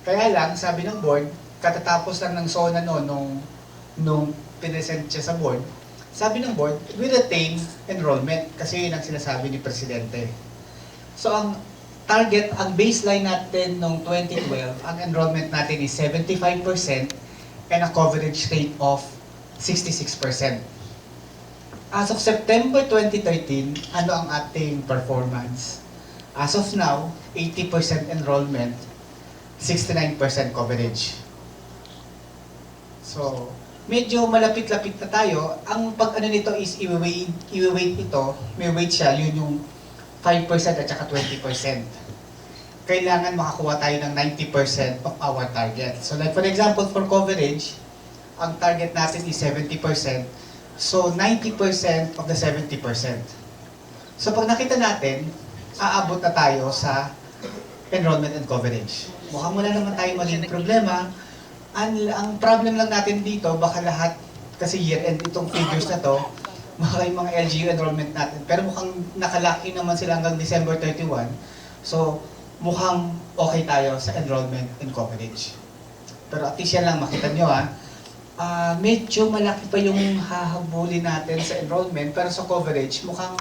Kaya lang, sabi ng board, katatapos lang ng SONA noon nung pinesent siya sa board, sabi ng board, we retain enrollment kasi yun ang sinasabi ni Presidente. So ang target, ang baseline natin noong 2012, ang enrollment natin is 75% and a coverage rate of 66%. As of September 2013, ano ang ating performance? As of now, 80% enrollment, 69% coverage. So, medyo malapit-lapit na tayo. Ang pag-ano nito is i-weight ito, may weight siya, yun yung 5% at saka 20%. Kailangan makakuha tayo ng 90% of our target. So like for example, for coverage, ang target natin is 70%. So 90% of the 70%. So pag nakita natin, aabot na tayo sa enrollment and coverage. Mukhang wala naman tayo maging problema. Ang problem lang natin dito, baka lahat, kasi year-end itong figures na to, baka yung mga LGU enrollment natin. Pero mukhang nakalaki naman sila hanggang December 31. So, mukhang okay tayo sa enrollment and coverage. Pero at least yan lang, makita nyo medyo malaki pa yung hahabulin natin sa enrollment, pero sa coverage, mukhang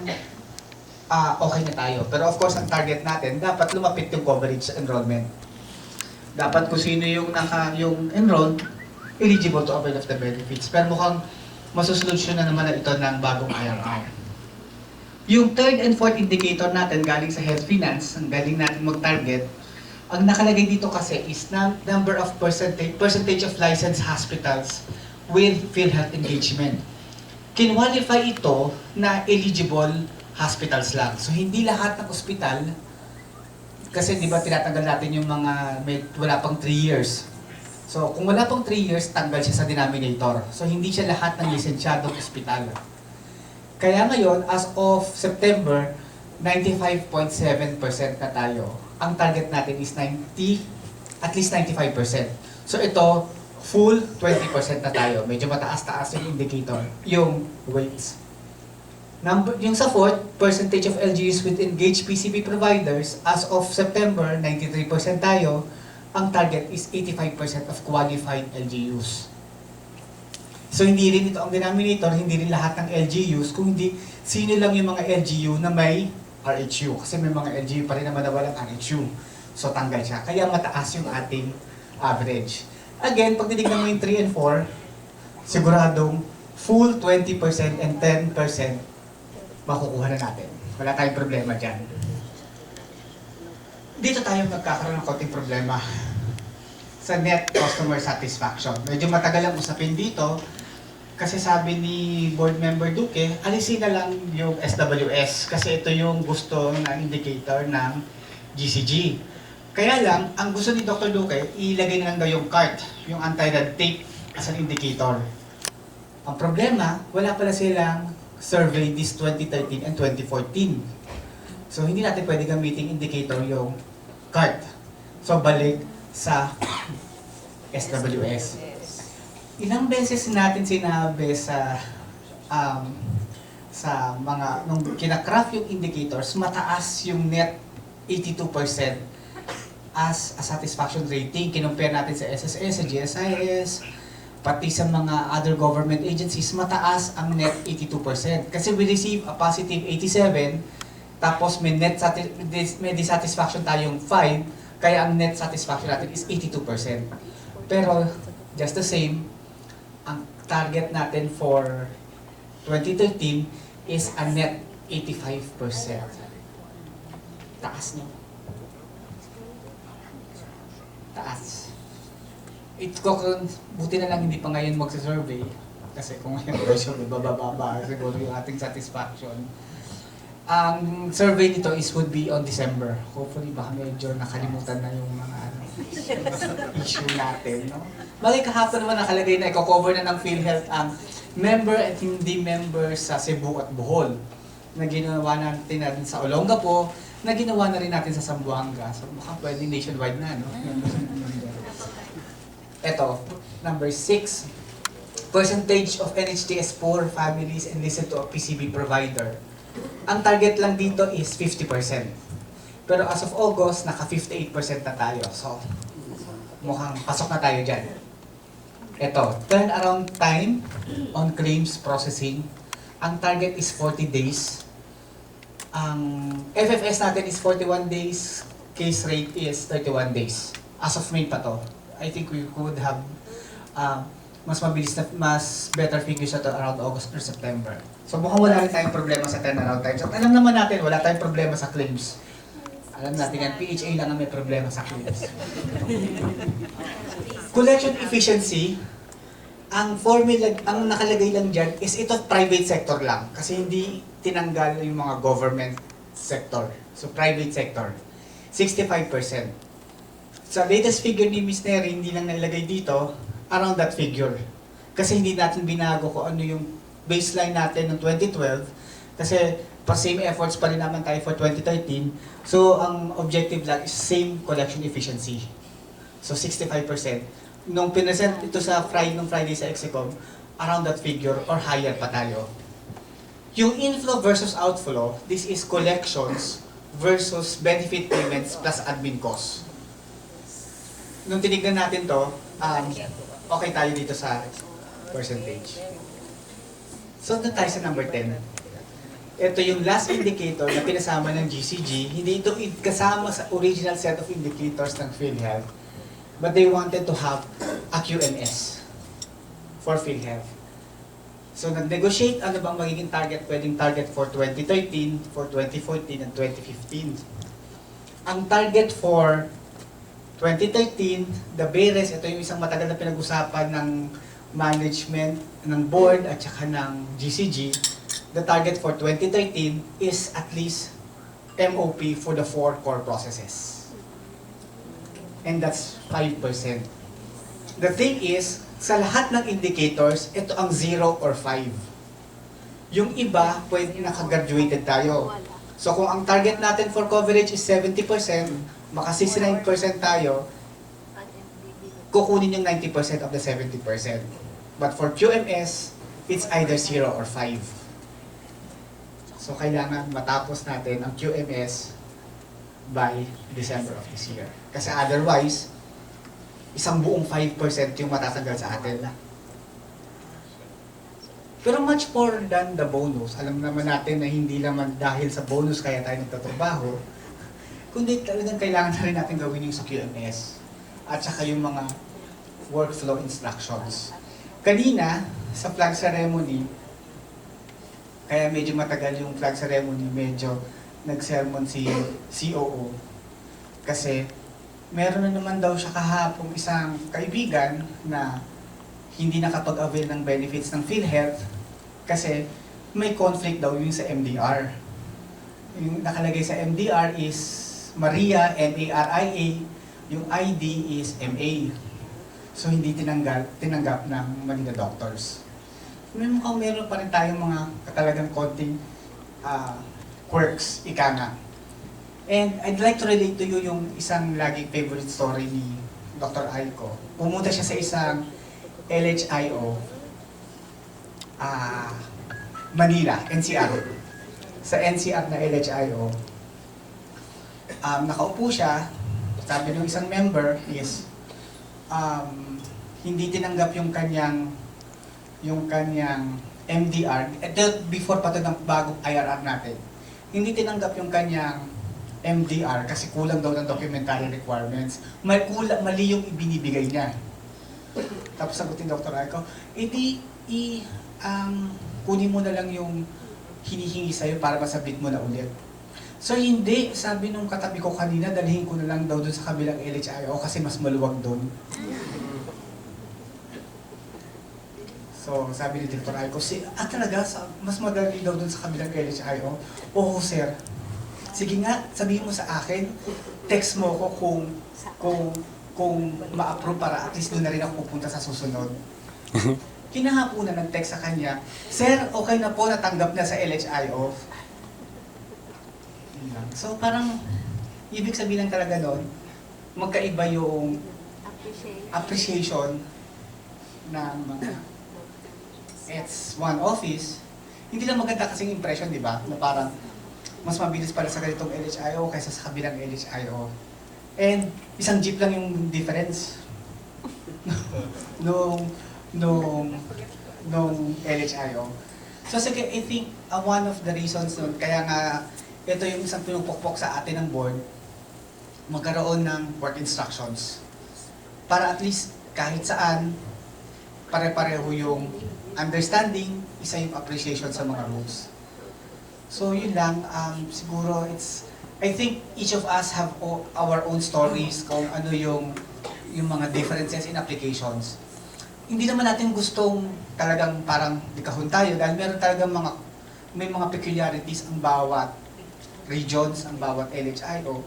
okay na tayo. Pero of course, ang target natin, dapat lumapit yung coverage sa enrollment. Dapat kung sino yung yung enrolled, eligible to avail of the benefits. Pero mukhang masusolusyon na naman na ito ng bagong IRR. Yung third and fourth indicator natin galing sa health finance, ang galing natin mag-target, ang nakalagay dito kasi is number of percentage of licensed hospitals with PhilHealth engagement. Kinwalify ito na eligible hospitals lang. So hindi lahat ng ospital, kasi di ba tinatanggal natin yung mga wala pang 3 years. So kung wala pang 3 years, tanggal siya sa denominator. So hindi siya lahat ng lisensyadong ospital. Kaya ngayon, as of September, 95.7% na tayo. Ang target natin is at least 95%. So ito, full 20% na tayo. Medyo mataas-taas yung indicator, yung weights. Yung sa fourth, percentage of LGUs with engaged PCP providers, as of September, 93% tayo. Ang target is 85% of qualified LGUs. So hindi rin ito ang denominator, hindi rin lahat ng LGUs, kung hindi sino lang yung mga LGU na may RHU. Kasi may mga LGU pa rin naman na walang RHU. So tanggal siya. Kaya mataas yung ating average. Again, pag tinignan mo yung 3 and 4, siguradong full 20% and 10% makukuha na natin. Wala tayong problema dyan. Dito tayo nagkakaroon ng konting problema sa net customer satisfaction. Medyo matagal ang usapin dito kasi sabi ni board member Duque, alisin na lang yung SWS kasi ito yung gusto ng indicator ng GCG. Kaya lang, ang gusto ni Dr. Duque, ilagay na lang daw yung CART, yung anti-red tape as an indicator. Ang problema, wala pala silang survey this 2013 and 2014. So hindi natin pwede gamitin indicator yung CART. So balik sa SWS. Ilang beses natin sinabi sa mga nung kinakraft yung indicators, mataas yung net 82% as a satisfaction rating. Kinumpare natin sa SSS, sa GSIS, pati sa mga other government agencies, mataas ang net 82%. Kasi we receive a positive 87, tapos may dissatisfaction tayong 5, kaya ang net satisfaction natin is 82%. Pero, just the same, ang target natin for 2013 is a net 85%. Taas niyo. Taas. Buti na lang hindi pa ngayon magsa-survey. Kasi kung ngayon presyo, bababa siguro yung ating satisfaction. Ang survey nito would be on December. Hopefully baka medyo nakalimutan na yung mga issue natin. No? Bali kahapon naman nakalagay na i-cover na ng PhilHealth ang member at hindi member sa Cebu at Bohol na ginawa natin sa Olongapo, na ginawa na rin natin sa Zamboanga. So baka pwede nationwide na, no? Ito, number 6, percentage of NHTS poor families enlisted to a PCB provider. Ang target lang dito is 50%. Pero as of August, naka 58% na tayo. So, Mukhang pasok na tayo dyan. Ito, turnaround time on claims processing. Ang target is 40 days. Ang FFS natin is 41 days. Case rate is 31 days. As of May pa to. I think we could have mas mabilis na, mas better figures na to around August or September. So mukhang wala rin tayong problema sa turnaround times. At alam naman natin, wala tayong problema sa claims. Alam natin yan, PHA lang ang may problema sa claims. Collection efficiency, ang formula, ang nakalagay lang dyan is ito private sector lang. Kasi hindi tinanggal yung mga government sector. So private sector, 65%. Sa latest figure ni Ms. Neri, hindi lang nalagay dito, around that figure. Kasi hindi natin binago kung ano yung baseline natin ng 2012. Kasi pa same efforts pa rin naman tayo for 2013. So ang objective lang is same collection efficiency. So 65%. Nung pinesent ito sa Friday sa Execom, around that figure or higher pa tayo. Yung inflow versus outflow, this is collections versus benefit payments plus admin costs. Nung tinignan natin to, okay tayo dito sa percentage. So, doon tayo sa number 10. Ito yung last indicator na pinasama ng GCG. Hindi ito kasama sa original set of indicators ng PhilHealth. But they wanted to have a QMS for PhilHealth. So, nag-negotiate ano bang magiging target, pwedeng target for 2013, for 2014, and 2015. Ang target for 2013, the BERES, ito yung isang matagal na pinag-usapan ng management, ng board, at saka ng GCG. The target for 2013 is at least MOP for the 4 core processes. And that's 5%. The thing is, sa lahat ng indicators, ito ang 0 or 5. Yung iba, pwede nakagraduated tayo. So kung ang target natin for coverage is 70%, maka 69% tayo, kukunin yung 90% of the 70%. But for QMS, it's either 0 or 5. So kailangan matapos natin ang QMS by December of this year. Kasi otherwise, isang buong 5% yung matatanggal sa atin. Pero much more than the bonus. Alam naman natin na hindi naman dahil sa bonus kaya tayo nagtatrabaho, kundi talagang kailangan na rin natin gawin yung sa QMS at saka yung mga workflow instructions. Kanina, sa flag ceremony, kaya medyo matagal yung flag ceremony, medyo nag-sermon si COO. Kasi meron na naman daw siya kahapong isang kaibigan na hindi nakapag-avail ng benefits ng PhilHealth kasi may conflict daw yun sa MDR. Yung nakalagay sa MDR is Maria, M-A-R-I-A, yung ID is M-A. So hindi tinanggap ng Manila doctors. Mukhang meron pa rin tayong mga talagang konting quirks, ika nga. And I'd like to relate to you yung isang laging favorite story ni Dr. Aiko. Pumunta siya sa isang LHIO, Manila, NCR. Sa NCR na LHIO, nakaupo siya, sabi ng isang member is, hindi tinanggap yung kanyang MDR, before pa ito ng bagong IRR natin, hindi tinanggap yung kanyang MDR kasi kulang daw ng documentary requirements. Mali yung ibinibigay niya. Tapos sagutin Dr. Aiko, kunin mo na lang yung hinihingi sa'yo para masabit mo na ulit. So hindi, sabi nung katabi ko kanina, dalhin ko na lang daw dun sa kabilang LHIO kasi mas maluwag dun. So sabi ni Dr. Aiko, talaga, mas madali daw dun sa kabilang LHIO. Oo sir, sige nga, sabihin mo sa akin, text mo ko kung ma-approve para at least doon na rin ako pupunta sa susunod. Kinahaponan nag-text sa kanya, Sir, okay na po, natanggap na sa LHIO. So parang, ibig sabihin lang talaga nun, magkaiba yung appreciation ng mga it's one office. Hindi lang maganda kasing impression, di ba? Na parang, mas mabilis pala sa ganitong LHIO kaysa sa kabilang LHIO. And isang jeep lang yung difference. nung, nung, nung LHIO. So sige, I think one of the reasons nun, kaya nga ito yung isang pinupukpok sa atin ng board, magkaroon ng work instructions. Para at least kahit saan, pare-pareho yung understanding, isa yung appreciation sa mga rules. So yun lang, siguro I think each of us have our own stories kung ano yung mga differences in applications. Hindi naman natin gustong talagang parang likahon tayo dahil meron talagang may mga peculiarities ang bawat regions, ang bawat LHIO.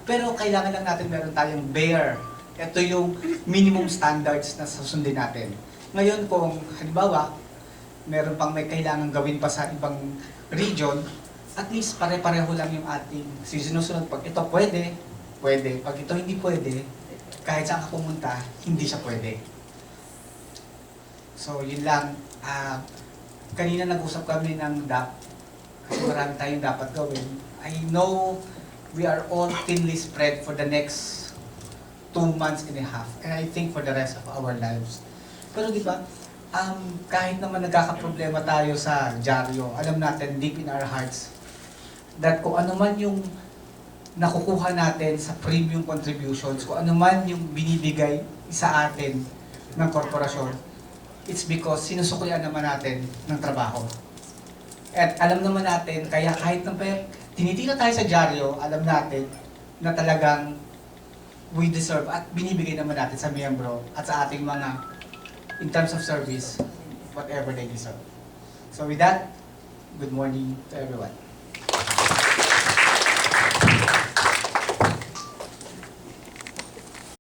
Pero kailangan lang natin meron tayong bare. Ito yung minimum standards na susundin natin. Ngayon kung halimbawa, meron pang may kailangan gawin pa sa ibang region, at least pare-pareho lang yung ating sinusunod. Pag ito pwede, pwede. Pag ito hindi pwede, kahit saan ka pumunta, hindi siya pwede. So yun lang. Kanina nag-usap kami ng DAP kasi marami tayong dapat gawin. I know we are all thinly spread for the next 2 months and a half, and I think for the rest of our lives. Pero di ba, kahit naman nagkakaproblema tayo sa dyaryo, alam natin deep in our hearts that kung ano man yung nakukuha natin sa premium contributions, kung ano man yung binibigay sa atin ng korporasyon, it's because sinusuklian naman natin ng trabaho. At alam naman natin, kaya kahit na tinitira tayo sa dyaryo, alam natin na talagang we deserve at binibigay naman natin sa miyembro at sa ating mga, in terms of service, whatever they deserve. So with that, good morning to everyone.